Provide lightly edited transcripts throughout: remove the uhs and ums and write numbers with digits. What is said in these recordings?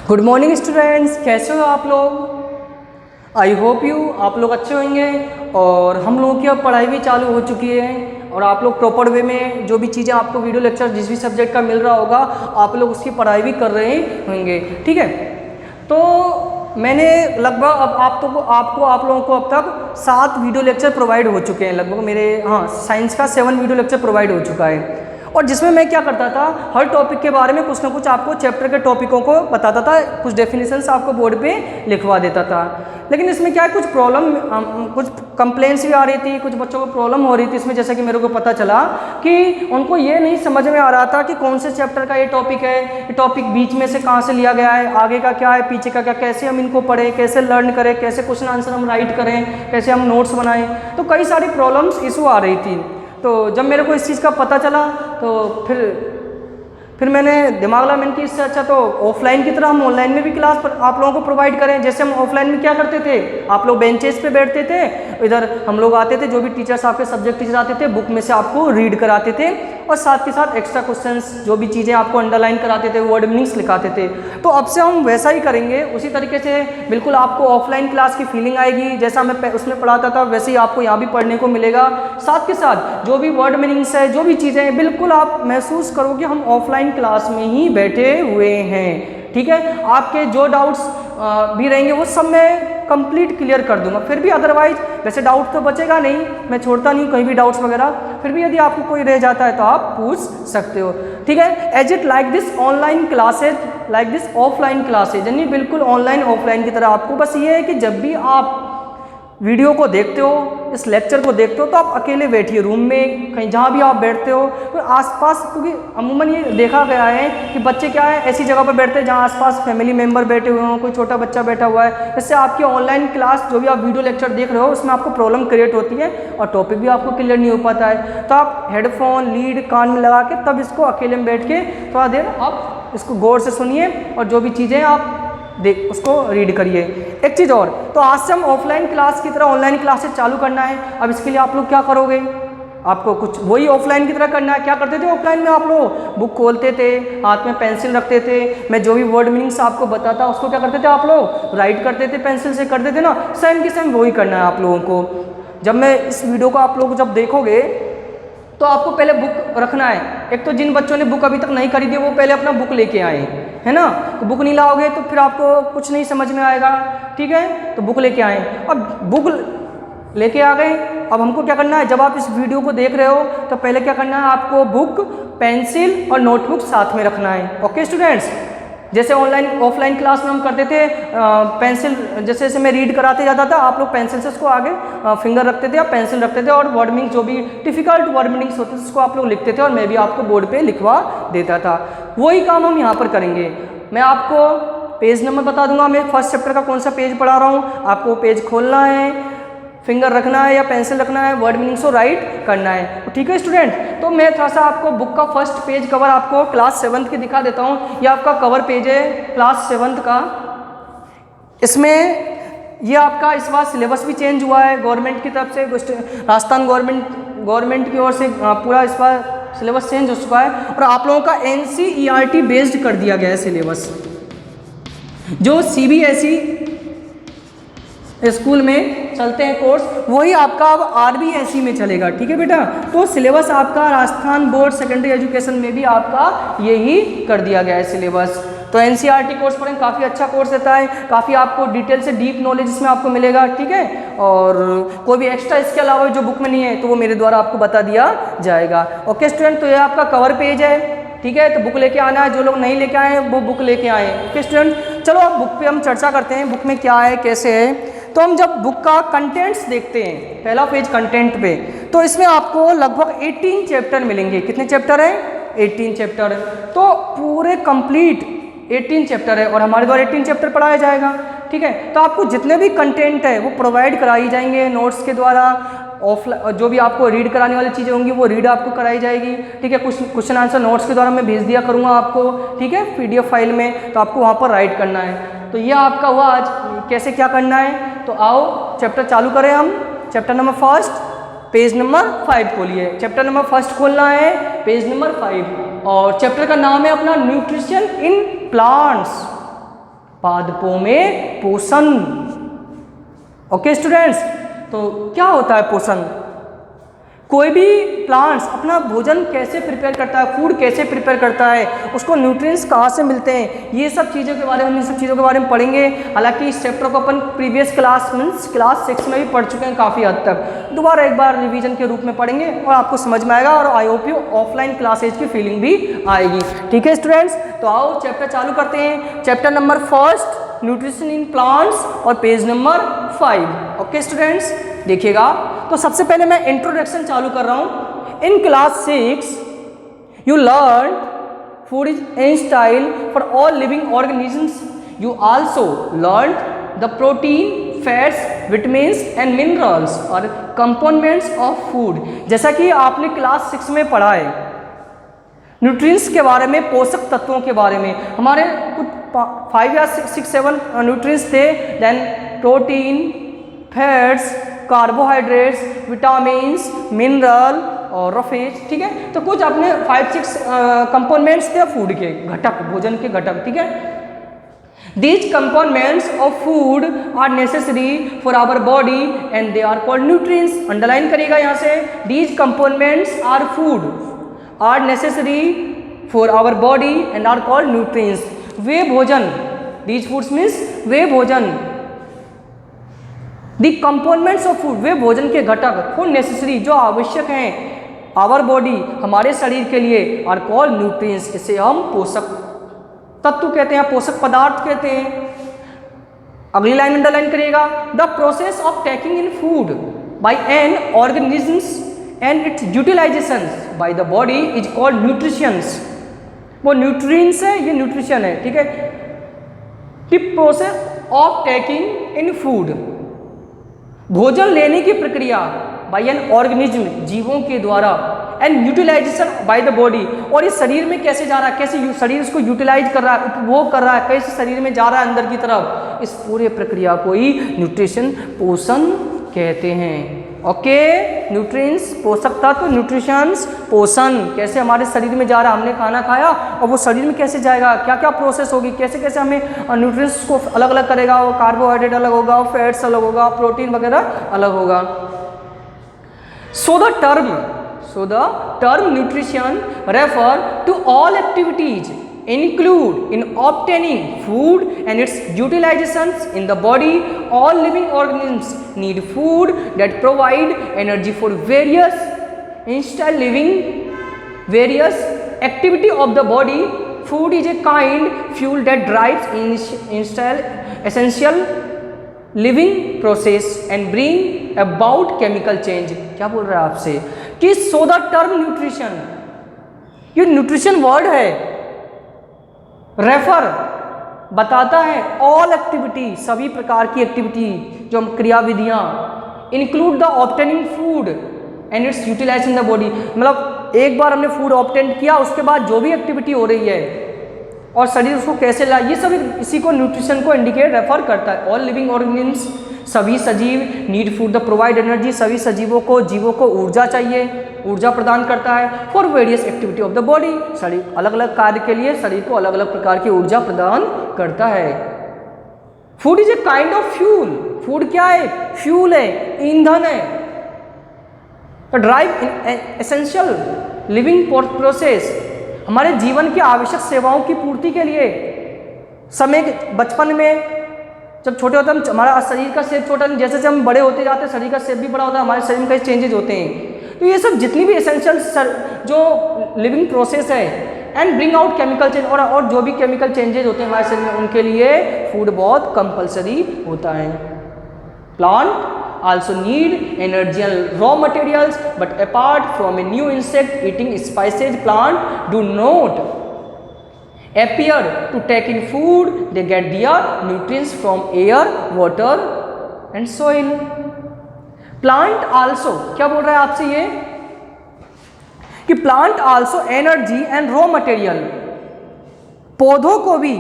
Good morning students, कैसे हो आप लोग। आई होप यू आप लोग अच्छे होंगे। और हम लोगों की अब पढ़ाई भी चालू हो चुकी है और आप लोग प्रॉपर वे में जो भी चीज़ें आपको वीडियो लेक्चर जिस भी सब्जेक्ट का मिल रहा होगा आप लोग उसकी पढ़ाई भी कर रहे होंगे। ठीक है, तो मैंने लगभग अब आप लोगों को अब तक 7 वीडियो लेक्चर प्रोवाइड हो चुके हैं। लगभग मेरे साइंस का 7 वीडियो लेक्चर प्रोवाइड हो चुका है। और जिसमें मैं क्या करता था, हर टॉपिक के बारे में कुछ ना कुछ आपको चैप्टर के टॉपिकों को बताता था, कुछ डेफिनेशंस आपको बोर्ड पे लिखवा देता था। लेकिन इसमें क्या है, कुछ प्रॉब्लम, कुछ कंप्लेंट्स भी आ रही थी, कुछ बच्चों को प्रॉब्लम हो रही थी इसमें। जैसे कि मेरे को पता चला कि उनको ये नहीं समझ में आ रहा था कि कौन से चैप्टर का ये टॉपिक है, ये टॉपिक बीच में से कहाँ से लिया गया है, आगे का क्या है, पीछे का क्या, कैसे हम इनको पढ़ें, कैसे लर्न करें, कैसे क्वेश्चन आंसर हम राइट करें, कैसे हम नोट्स बनाएं। तो कई सारी प्रॉब्लम्स इशू आ रही थी। तो जब मेरे को इस चीज़ का पता चला तो फिर मैंने दिमाग लगा, मैंने कि इससे अच्छा तो ऑफलाइन की तरह हम ऑनलाइन में भी क्लास पर आप लोगों को प्रोवाइड करें। जैसे हम ऑफलाइन में क्या करते थे, आप लोग बेंचेस पे बैठते थे, इधर हम लोग आते थे, जो भी टीचर्स आपके सब्जेक्ट टीचर आते थे बुक में से आपको रीड कराते थे और साथ के साथ एक्स्ट्रा क्वेश्चंस जो भी चीज़ें आपको अंडरलाइन कराते थे, वर्ड मीनिंग्स लिखाते थे। तो अब से हम वैसा ही करेंगे, उसी तरीके से बिल्कुल आपको ऑफलाइन क्लास की फीलिंग आएगी। जैसा मैं उसमें पढ़ाता था वैसे ही आपको यहाँ भी पढ़ने को मिलेगा। साथ के साथ जो भी वर्ड मीनिंग्स है, जो भी चीज़ें हैं, बिल्कुल आप महसूस करोगे हम ऑफलाइन क्लास में ही बैठे हुए हैं। ठीक है, आपके जो डाउट्स भी रहेंगे वो सब मैं कंप्लीट क्लियर कर दूंगा। फिर भी अदरवाइज वैसे डाउट तो बचेगा नहीं, मैं छोड़ता नहीं कहीं भी डाउट्स वगैरह। फिर भी यदि आपको कोई रह जाता है तो आप पूछ सकते हो। ठीक है, as it like this online classes like this offline classes, यानी बिल्कुल ऑनलाइन ऑफलाइन की तरह। आपको बस ये है कि जब भी आप वीडियो को देखते हो, इस लेक्चर को देखते हो, तो आप अकेले बैठिए रूम में, कहीं जहाँ भी आप बैठते हो तो आसपास, क्योंकि अमूमन ये देखा गया है कि बच्चे क्या है ऐसी जगह पर बैठते हैं जहाँ आसपास फैमिली मेम्बर बैठे हुए हों, कोई छोटा बच्चा बैठा हुआ है। इससे आपकी ऑनलाइन क्लास जो भी आप वीडियो लेक्चर देख रहे हो उसमें आपको प्रॉब्लम क्रिएट होती है और टॉपिक भी आपको क्लियर नहीं हो पाता है। तो आप हेडफोन लीड कान में लगा के तब इसको अकेले में बैठ के थोड़ा देर आप इसको गौर से सुनिए और जो भी चीज़ें आप उसको रीड करिए। एक चीज़ और, तो आज से हम ऑफलाइन क्लास की तरह ऑनलाइन क्लासेस चालू करना है। अब इसके लिए आप लोग क्या करोगे, आपको कुछ वही ऑफलाइन की तरह करना है। क्या करते थे ऑफलाइन में, आप लोग बुक खोलते थे, हाथ में पेंसिल रखते थे, मैं जो भी वर्ड मीनिंग्स आपको बताता उसको क्या करते थे आप लोग, राइट करते थे, पेंसिल से करते थे ना। सेम की सेम वही करना है आप लोगों को। जब मैं इस वीडियो को आप लोग जब देखोगे तो आपको पहले बुक रखना है। एक तो जिन बच्चों ने बुक अभी तक नहीं खरीदी वो पहले अपना बुक लेके आए, है ना। तो बुक नहीं लाओगे तो फिर आपको कुछ नहीं समझ में आएगा। ठीक है, तो बुक लेके आए। अब बुक लेके आ गए, अब हमको क्या करना है, जब आप इस वीडियो को देख रहे हो तो पहले क्या करना है, आपको बुक, पेंसिल और नोटबुक साथ में रखना है। ओके स्टूडेंट्स, जैसे ऑफलाइन क्लास में हम करते थे, पेंसिल जैसे जैसे मैं रीड कराते जाता था आप लोग पेंसिल से उसको आगे फिंगर रखते थे या पेंसिल रखते थे और वर्ड मीनिंग जो भी डिफिकल्ट वर्ड मीनिंग्स होते थे उसको आप लोग लिखते थे और मैं भी आपको बोर्ड पे लिखवा देता था। वही काम हम यहाँ पर करेंगे। मैं आपको पेज नंबर बता दूंगा, मैं फर्स्ट चैप्टर का कौन सा पेज पढ़ा रहा हूँ, आपको पेज खोलना है, फिंगर रखना है या पेंसिल रखना है, वर्ड मीनिंग्स को राइट करना है। ठीक है स्टूडेंट, तो मैं थोड़ा सा आपको बुक का फर्स्ट पेज कवर आपको क्लास 7th की दिखा देता हूँ। ये आपका कवर पेज है क्लास 7th का। इसमें ये आपका इस बार सिलेबस भी चेंज हुआ है गवर्नमेंट की तरफ से, राजस्थान गवर्नमेंट की ओर से पूरा इस बार सिलेबस चेंज हो चुका है और आप लोगों का NCERT बेस्ड कर दिया गया है सिलेबस। जो CBSE स्कूल में चलते हैं कोर्स वही आपका अब RBSE में चलेगा। ठीक है बेटा, तो सिलेबस आपका राजस्थान बोर्ड सेकेंडरी एजुकेशन में भी आपका यही कर दिया गया है सिलेबस। तो NCERT कोर्स पढ़ें, काफ़ी अच्छा कोर्स रहता है, काफ़ी आपको डिटेल से डीप नॉलेज इसमें आपको मिलेगा। ठीक है, और कोई भी एक्स्ट्रा इसके अलावा जो बुक में नहीं है तो वो मेरे द्वारा आपको बता दिया जाएगा। ओके स्टूडेंट, तो ये आपका कवर पेज है। ठीक है, तो बुक लेके आना है, जो लोग नहीं लेके आए वो बुक लेके आए। ओके स्टूडेंट, चलो अब बुक पे हम चर्चा करते हैं, बुक में क्या है कैसे है। तो हम जब बुक का कंटेंट्स देखते हैं, पहला पेज कंटेंट पे, तो इसमें आपको लगभग 18 चैप्टर मिलेंगे। कितने चैप्टर हैं, 18 चैप्टर। तो पूरे कंप्लीट 18 चैप्टर है और हमारे द्वारा 18 चैप्टर पढ़ाया जाएगा। ठीक है, तो आपको जितने भी कंटेंट है वो प्रोवाइड कराई जाएंगे नोट्स के द्वारा। ऑफलाइन जो भी आपको रीड कराने वाली चीज़ें होंगी वो रीड आपको कराई जाएगी। ठीक है, कुछ क्वेश्चन आंसर नोट्स के द्वारा मैं भेज दिया करूँगा आपको। ठीक है, PDF फाइल में, तो आपको वहाँ पर राइट करना है। तो ये आपका हुआ आज कैसे क्या करना है। तो आओ चैप्टर चालू करें हम। Chapter number first, page number 5 खोलिए। चैप्टर नंबर फर्स्ट खोलना है, पेज नंबर 5, और चैप्टर का नाम है अपना न्यूट्रिशन इन प्लांट्स। पादपों में पोषण। ओके स्टूडेंट्स, तो क्या होता है पोषण? कोई भी प्लांट्स अपना भोजन कैसे प्रिपेयर करता है, फूड कैसे प्रिपेयर करता है, उसको न्यूट्रिएंट्स कहाँ से मिलते हैं, ये सब चीज़ों के बारे में, इन सब चीज़ों के बारे में पढ़ेंगे। हालांकि इस चैप्टर को अपन प्रीवियस क्लास मीन्स क्लास 6 में भी पढ़ चुके हैं काफ़ी हद तक, दोबारा एक बार रिवीजन के रूप में पढ़ेंगे और आपको समझ में आएगा और I hope you offline classes की फीलिंग भी आएगी। ठीक है स्टूडेंट्स, तो आओ चैप्टर चालू करते हैं। Chapter number 1 nutrition in plants और पेज नंबर 5। ओके स्टूडेंट्स, देखिएगा। तो सबसे पहले मैं इंट्रोडक्शन चालू कर रहा हूँ। In class 6 you learn food is in style for all living organisms. You also learn the protein, fats, vitamins and minerals और कंपोनेंट्स ऑफ फूड। जैसा कि आपने क्लास 6 में पढ़ा है न्यूट्रिएंट्स के बारे में, पोषक तत्वों के बारे में। हमारे कुछ 5 या 6-7 न्यूट्रिएंट्स थे। Then protein, fats, carbohydrates, vitamins, mineral और रफेज। ठीक है, तो कुछ अपने 5-6 कंपोनेंट्स थे फूड के, घटक, भोजन के घटक। ठीक है, these components of food are necessary for our body and they are called nutrients। Underline करिएगा यहाँ से, these components are food are necessary for our body and are called nutrients। वे भोजन, these foods means वे भोजन, the components of food वे भोजन के घटक, for necessary जो आवश्यक हैं, our body हमारे शरीर के लिए, are called nutrients। इसे हम पोषक तत्व कहते हैं, पोषक पदार्थ कहते हैं। अगली लाइन अंडरलाइन करिएगा, the process of taking in food by an organisms and its utilisation by the body is called nutritions. वो न्यूट्रिएंट्स है, ये न्यूट्रिशन है। ठीक है, the process of taking in food, भोजन लेने की प्रक्रिया, बाय एन ऑर्गेनिज्म, जीवों के द्वारा, and utilisation by the body, और इस शरीर में कैसे जा रहा है, कैसे शरीर इसको यूटिलाइज कर रहा है, उपभोग कर रहा है, कैसे शरीर में जा रहा है अंदर की तरफ, इस पूरे प्रक्रिया को ही न्यूट्रिशन, पोषण कहते हैं। ओके, न्यूट्रिएंट्स पोषक तत्व, न्यूट्रिशंस पोषण, कैसे हमारे शरीर में जा रहा है, हमने खाना खाया और वो शरीर में कैसे जाएगा, क्या क्या प्रोसेस होगी, कैसे कैसे हमें न्यूट्रिएंट्स को अलग अलग करेगा, वो कार्बोहाइड्रेट अलग होगा, फैट्स अलग होगा, प्रोटीन वगैरह अलग होगा। So the term nutrition refer to all activities include in obtaining food and its utilizations in the body. All living organisms need food that provide energy for various install living various activity of the body. Food is a kind fuel that drives install essential living process and bring about chemical change। क्या बोल रहा है आपसे कि so the term nutrition, ये nutrition word है, refer बताता है ऑल एक्टिविटी, सभी प्रकार की एक्टिविटी, जो क्रियाविधियाँ, include the obtaining food and its utilisation in the body. मतलब एक बार हमने फूड ऑब्टेन किया, उसके बाद जो भी एक्टिविटी हो रही है और शरीर उसको कैसे ला, ये सभी इसी को न्यूट्रिशन को इंडिकेट रेफर करता है। ऑल लिविंग ऑर्गेनिजम्स, सभी सजीव, need food the provide energy, सभी सजीवों को ऊर्जा चाहिए, ऊर्जा प्रदान करता है। For various activity of the body, शरीर अलग अलग कार्य के लिए शरीर को अलग अलग प्रकार की ऊर्जा प्रदान करता है। Food is a kind of fuel, food क्या है, फ्यूल है, ईंधन है, ड्राइव एसेंशियल लिविंग प्रोसेस, हमारे जीवन की आवश्यक सेवाओं की पूर्ति के लिए। समय बचपन में जब छोटे होते हैं हमारा शरीर का शेप छोटा, जैसे जैसे हम बड़े होते जाते हैं शरीर का शेप भी बड़ा होता है, हमारे शरीर में कई चेंजेज होते हैं। तो ये सब जितनी भी एसेंशियल जो लिविंग प्रोसेस है and bring out chemical change, और जो भी केमिकल चेंजेज होते हैं हमारे शरीर में, उनके लिए फूड बहुत कंपलसरी होता है। Plant also need energy and raw materials, but apart from a new insect eating spices, plant do not appear to take in food. They get their nutrients from air, water and soil. Plant also, क्या बोल रहा है आपसे ये कि plant also energy and raw material, पौधों को भी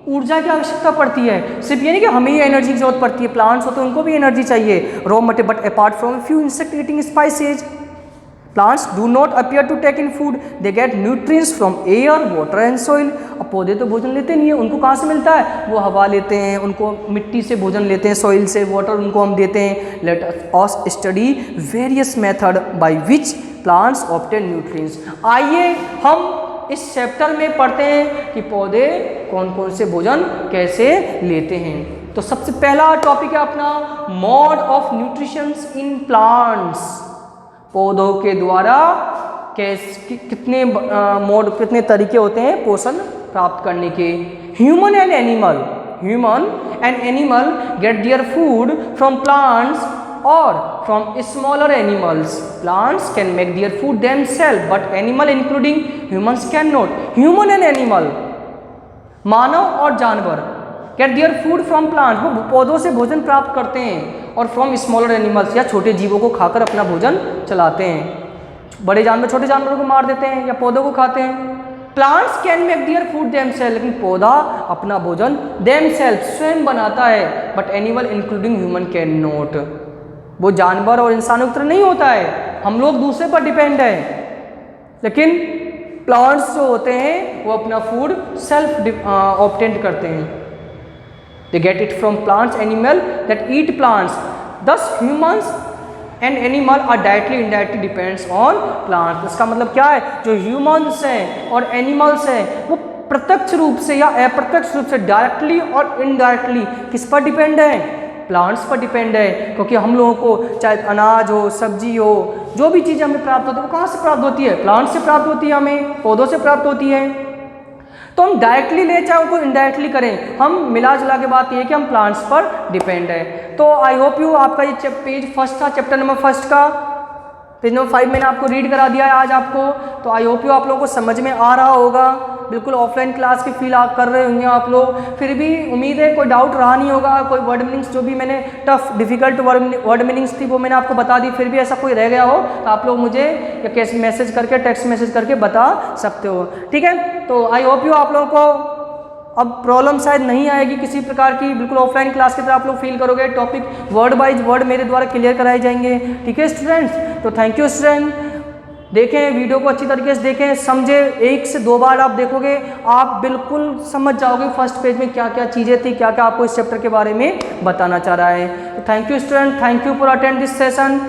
ऊर्जा की आवश्यकता पड़ती है। सिर्फ ये नहीं कि हमें ही एनर्जी की जरूरत पड़ती है, प्लांट्स होते हैं उनको भी एनर्जी चाहिए, raw material. But apart from few insect eating species, plants do not appear to take in food, they get nutrients from air, water and soil. अब पौधे तो भोजन लेते नहीं है, उनको कहाँ से मिलता है? वो हवा लेते हैं, उनको मिट्टी से भोजन लेते हैं, सॉइल से, वाटर उनको हम देते हैं। Let us study various method by which plants obtain nutrients. आइए हम इस चैप्टर में पढ़ते हैं कि पौधे कौन कौन से भोजन कैसे लेते हैं। तो सबसे पहला टॉपिक है अपना mode of nutritions in plants. पौधों के द्वारा कितने मोड, कितने तरीके होते हैं पोषण प्राप्त करने के। Human and animal get their food from plants और from smaller animals. Plants can make their food themself but animal including humans can not. Human and animal, मानव और जानवर, get their food from plant, वो पौधों से भोजन प्राप्त करते हैं, और फ्रॉम स्मॉलर एनिमल्स, या छोटे जीवों को खाकर अपना भोजन चलाते हैं। बड़े जानवर छोटे जानवरों को मार देते हैं या पौधों को खाते हैं। Plants can make their food themselves, लेकिन पौधा अपना भोजन देमसेल्फ स्वयं बनाता है, but animal including human can not. वो जानवर और इंसानों की तरह नहीं होता है, हम लोग दूसरे पर डिपेंड है, लेकिन प्लांट्स जो होते हैं वो अपना फूड सेल्फ ऑब्टेन करते हैं। They get it from plants, animal that eat plants. Thus humans and animal are directly indirectly depends on plants. इसका मतलब क्या है? जो humans हैं और animals हैं वो प्रत्यक्ष रूप से या अप्रत्यक्ष रूप से डायरेक्टली और इनडायरेक्टली किस पर डिपेंड है? प्लांट्स पर डिपेंड है, क्योंकि हम लोगों को चाहे अनाज हो, सब्जी हो, जो भी चीज़ें हमें प्राप्त होती है वो कहाँ से प्राप्त होती है? प्लांट से प्राप्त होती है, हमें पौधों से प्राप्त होती है। तो हम डायरेक्टली ले चाहे उनको इनडायरेक्टली करें, हम मिला जुला के बात ये है कि हम प्लांट्स पर डिपेंड है। तो आई होप यू आपका ये पेज फर्स्ट था, चैप्टर नंबर फर्स्ट का पेज नंबर 5 मैंने आपको रीड करा दिया है आज आपको। तो आई होप यू आप लोगों को समझ में आ रहा होगा। बिल्कुल ऑफलाइन क्लास की फील आप कर रहे होंगे आप लोग, फिर भी उम्मीद है कोई डाउट रहा नहीं होगा। कोई वर्ड मीनिंग्स जो भी मैंने टफ डिफिकल्ट वर्ड मीनिंग्स थी वो मैंने आपको बता दी, फिर भी ऐसा कोई रह गया हो तो आप लोग मुझे या कैसे मैसेज करके, टेक्स्ट मैसेज करके बता सकते हो, ठीक है। तो आई होप यू आप लोगों को अब प्रॉब्लम शायद नहीं आएगी किसी प्रकार की, बिल्कुल ऑफलाइन क्लास की तरह आप लोग फील करोगे। टॉपिक वर्ड बाइज वर्ड मेरे द्वारा क्लियर कराए जाएंगे, ठीक है स्टूडेंट्स। तो थैंक यू स्टूडेंट, देखें वीडियो को अच्छी तरीके से देखें, समझे, 1 से 2 बार आप देखोगे आप बिल्कुल समझ जाओगे फर्स्ट पेज में क्या क्या चीज़ें थी, क्या क्या आपको इस चैप्टर के बारे में बताना चाह रहा है। तो thank you student, thank you for attend this session.